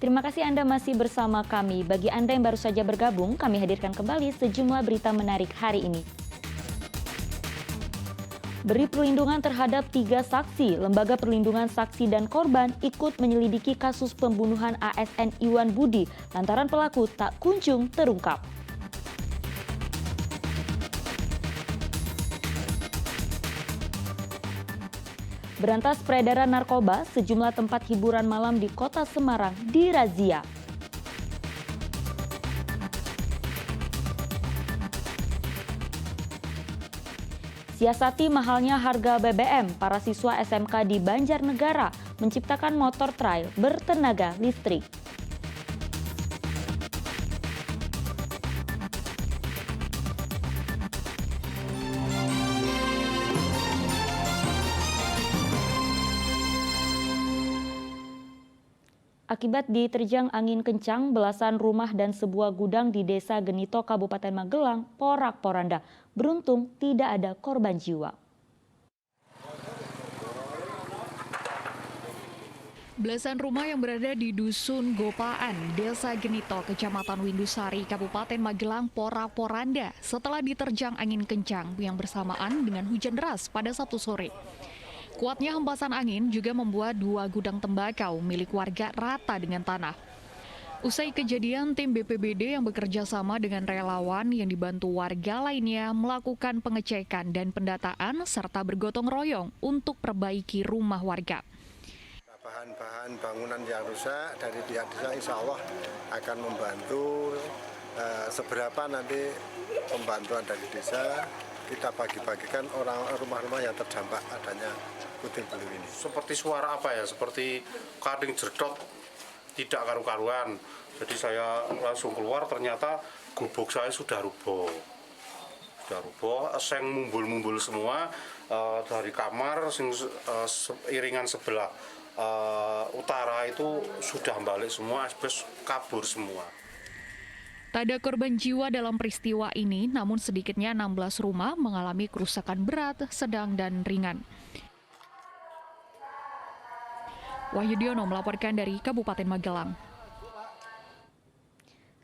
Terima kasih Anda masih bersama kami. Bagi Anda yang baru saja bergabung, kami hadirkan kembali sejumlah berita menarik hari ini. Beri perlindungan terhadap 3 saksi, Lembaga Perlindungan Saksi dan Korban ikut menyelidiki kasus pembunuhan ASN Iwan Budi lantaran pelaku tak kunjung terungkap. Berantas peredaran narkoba, sejumlah tempat hiburan malam di Kota Semarang dirazia. Siasati mahalnya harga BBM, para siswa SMK di Banjarnegara menciptakan motor trail bertenaga listrik. Akibat diterjang angin kencang, belasan rumah dan sebuah gudang di Desa Genito, Kabupaten Magelang, porak-poranda. Beruntung tidak ada korban jiwa. Belasan rumah yang berada di Dusun Gopaan, Desa Genito, Kecamatan Windusari, Kabupaten Magelang, porak-poranda setelah diterjang angin kencang yang bersamaan dengan hujan deras pada Sabtu sore. Kuatnya hempasan angin juga membuat 2 gudang tembakau milik warga rata dengan tanah. Usai kejadian, tim BPBD yang bekerja sama dengan relawan yang dibantu warga lainnya melakukan pengecekan dan pendataan serta bergotong royong untuk perbaiki rumah warga. Bahan-bahan bangunan yang rusak dari pihak desa insya Allah akan membantu seberapa nanti pembantuan dari desa kita bagi-bagikan orang rumah-rumah yang terdampak adanya puting beliung ini. Seperti suara apa ya? Seperti kading jedot tidak karu-karuan. Jadi saya langsung keluar ternyata gubuk saya sudah rubuh. Seng mumbul-mumbul semua dari kamar iringan sebelah utara itu sudah balik semua, asbes kabur semua. Tak ada korban jiwa dalam peristiwa ini, namun sedikitnya 16 rumah mengalami kerusakan berat, sedang, dan ringan. Wahyudiono melaporkan dari Kabupaten Magelang.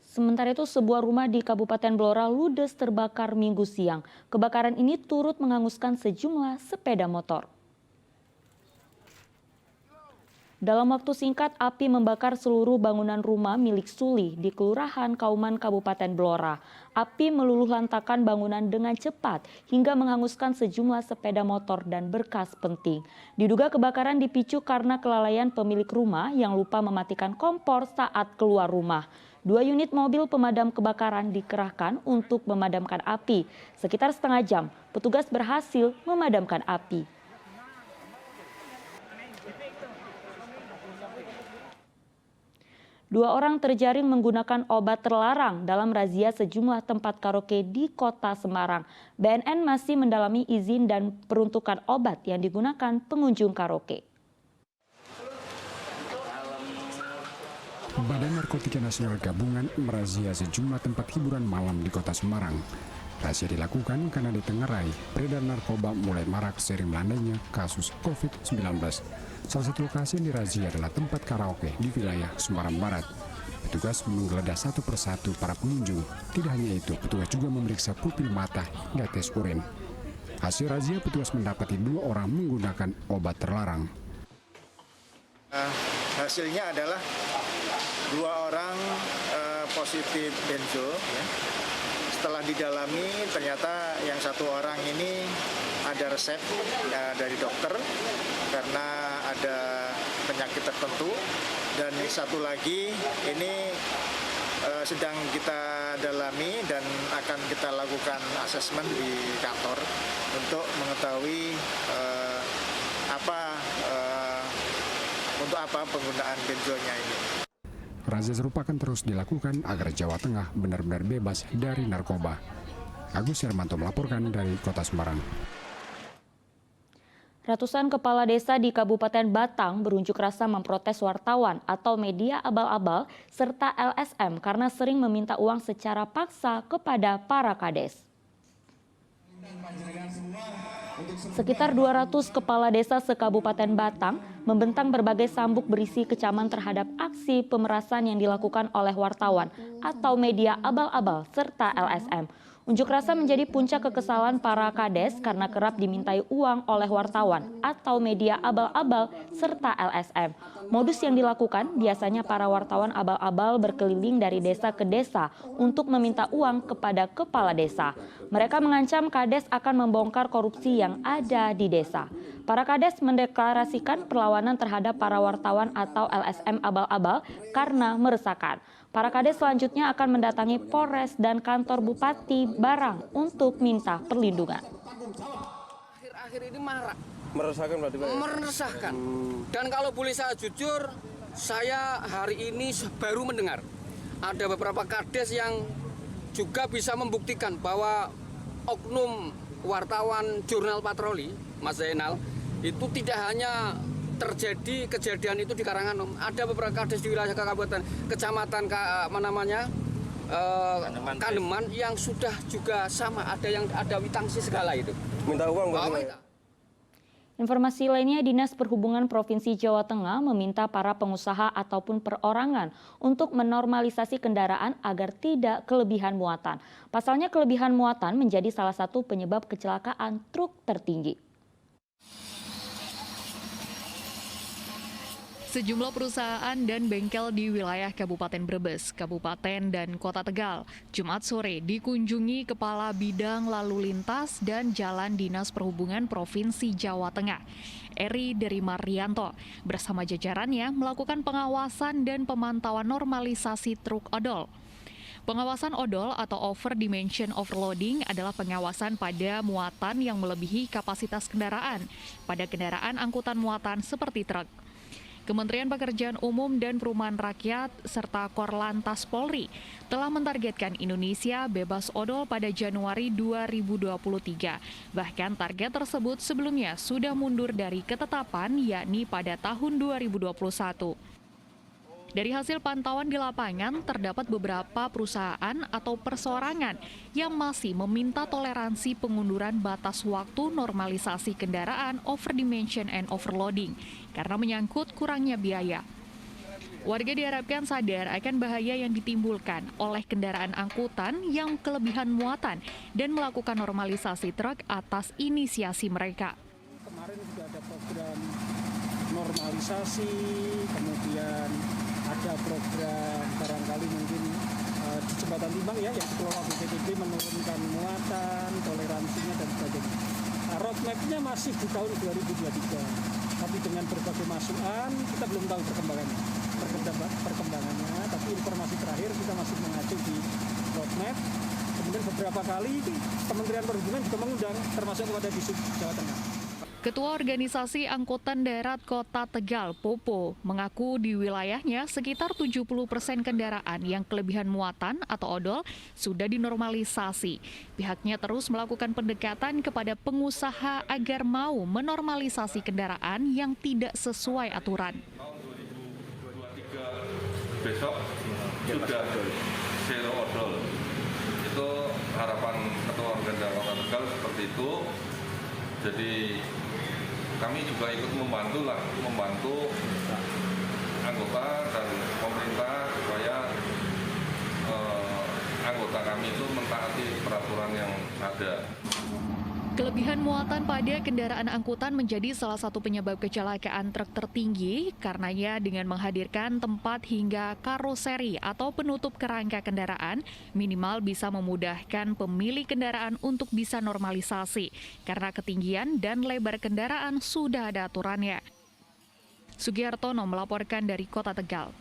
Sementara itu, sebuah rumah di Kabupaten Blora ludes terbakar Minggu siang. Kebakaran ini turut menghanguskan sejumlah sepeda motor. Dalam waktu singkat, api membakar seluruh bangunan rumah milik Suli di Kelurahan Kauman, Kabupaten Blora. Api meluluh lantakan bangunan dengan cepat hingga menghanguskan sejumlah sepeda motor dan berkas penting. Diduga kebakaran dipicu karena kelalaian pemilik rumah yang lupa mematikan kompor saat keluar rumah. 2 unit mobil pemadam kebakaran dikerahkan untuk memadamkan api. Sekitar setengah jam, petugas berhasil memadamkan api. Dua orang terjaring menggunakan obat terlarang dalam razia sejumlah tempat karaoke di Kota Semarang. BNN masih mendalami izin dan peruntukan obat yang digunakan pengunjung karaoke. Badan Narkotika Nasional Gabungan merazia sejumlah tempat hiburan malam di Kota Semarang. Razia dilakukan karena ditengarai peredaran narkoba mulai marak seiring melandainya kasus COVID-19. Salah satu lokasi yang dirazia adalah tempat karaoke di wilayah Semarang Barat. Petugas menggeledah satu persatu para pengunjung. Tidak hanya itu, petugas juga memeriksa pupil mata hingga tes urin. Hasil razia, petugas mendapati 2 orang menggunakan obat terlarang. Hasilnya adalah 2 orang positif benzo. Ya. Setelah didalami, ternyata yang 1 orang ini ada resep dari dokter karena ada penyakit tertentu, dan 1 lagi ini sedang kita dalami dan akan kita lakukan asesmen di kantor untuk mengetahui untuk apa penggunaan benzonya ini. Razia serupa akan terus dilakukan agar Jawa Tengah benar-benar bebas dari narkoba. Agus Hermanto melaporkan dari Kota Semarang. Ratusan kepala desa di Kabupaten Batang berunjuk rasa memprotes wartawan atau media abal-abal serta LSM karena sering meminta uang secara paksa kepada para kades. Sekitar 200 kepala desa se-Kabupaten Batang membentang berbagai sambuk berisi kecaman terhadap aksi pemerasan yang dilakukan oleh wartawan atau media abal-abal serta LSM. Unjuk rasa menjadi puncak kekesalan para kades karena kerap dimintai uang oleh wartawan atau media abal-abal serta LSM. Modus yang dilakukan biasanya para wartawan abal-abal berkeliling dari desa ke desa untuk meminta uang kepada kepala desa. Mereka mengancam kades akan membongkar korupsi yang ada di desa. Para kades mendeklarasikan perlawanan terhadap para wartawan atau LSM abal-abal karena meresahkan. Para kades selanjutnya akan mendatangi Polres dan kantor Bupati Barang untuk minta perlindungan. Akhir-akhir ini marak. Meresahkan berarti Pak? Meresahkan. Dan kalau boleh saya jujur, saya hari ini baru mendengar ada beberapa kades yang juga bisa membuktikan bahwa oknum wartawan jurnal patroli, Mas Zainal, itu tidak hanya terjadi kejadian itu di Karanganom. Ada beberapa kades di wilayah kabupaten, kecamatan Kandeman yang sudah juga sama, ada witansi segala itu. Minta uang Minta. Informasi lainnya, Dinas Perhubungan Provinsi Jawa Tengah meminta para pengusaha ataupun perorangan untuk menormalisasi kendaraan agar tidak kelebihan muatan. Pasalnya kelebihan muatan menjadi salah satu penyebab kecelakaan truk tertinggi. Sejumlah perusahaan dan bengkel di wilayah Kabupaten Brebes, Kabupaten dan Kota Tegal, Jumat sore dikunjungi Kepala Bidang Lalu Lintas dan Jalan Dinas Perhubungan Provinsi Jawa Tengah, Eri Derimardianto, bersama jajarannya melakukan pengawasan dan pemantauan normalisasi truk odol. Pengawasan odol atau over dimension overloading adalah pengawasan pada muatan yang melebihi kapasitas kendaraan pada kendaraan angkutan muatan seperti truk. Kementerian Pekerjaan Umum dan Perumahan Rakyat serta Korlantas Polri telah mentargetkan Indonesia bebas odol pada Januari 2023. Bahkan target tersebut sebelumnya sudah mundur dari ketetapan, yakni pada tahun 2021. Dari hasil pantauan di lapangan, terdapat beberapa perusahaan atau perseorangan yang masih meminta toleransi pengunduran batas waktu normalisasi kendaraan over dimension and overloading karena menyangkut kurangnya biaya. Warga diharapkan sadar akan bahaya yang ditimbulkan oleh kendaraan angkutan yang kelebihan muatan dan melakukan normalisasi truk atas inisiasi mereka. Kemarin juga ada program normalisasi, kemudian ada program barangkali mungkin di Jembatan Timbang ya yang dikelola BPTB menurunkan muatan, toleransinya dan sebagainya. Roadmap-nya masih di tahun 2023, tapi dengan berbagai masukan kita belum tahu perkembangannya, tapi informasi terakhir kita masih mengacu di roadmap. Kemudian beberapa kali Kementerian Perhubungan juga mengundang termasuk kepada Disub Jawa Tengah. Ketua Organisasi Angkutan Darat Kota Tegal, Popo, mengaku di wilayahnya sekitar 70% kendaraan yang kelebihan muatan atau odol sudah dinormalisasi. Pihaknya terus melakukan pendekatan kepada pengusaha agar mau menormalisasi kendaraan yang tidak sesuai aturan. Besok sudah zero odol. Itu harapan Ketua Organisasi Kota Tegal seperti itu. Jadi kami juga ikut membantu anggota dan pemerintah supaya anggota kami itu mentaati peraturan yang ada. Kelebihan muatan pada kendaraan angkutan menjadi salah satu penyebab kecelakaan truk tertinggi, karenanya dengan menghadirkan tempat hingga karoseri atau penutup kerangka kendaraan, minimal bisa memudahkan pemilik kendaraan untuk bisa normalisasi, karena ketinggian dan lebar kendaraan sudah ada aturannya. Sugiartono melaporkan dari Kota Tegal.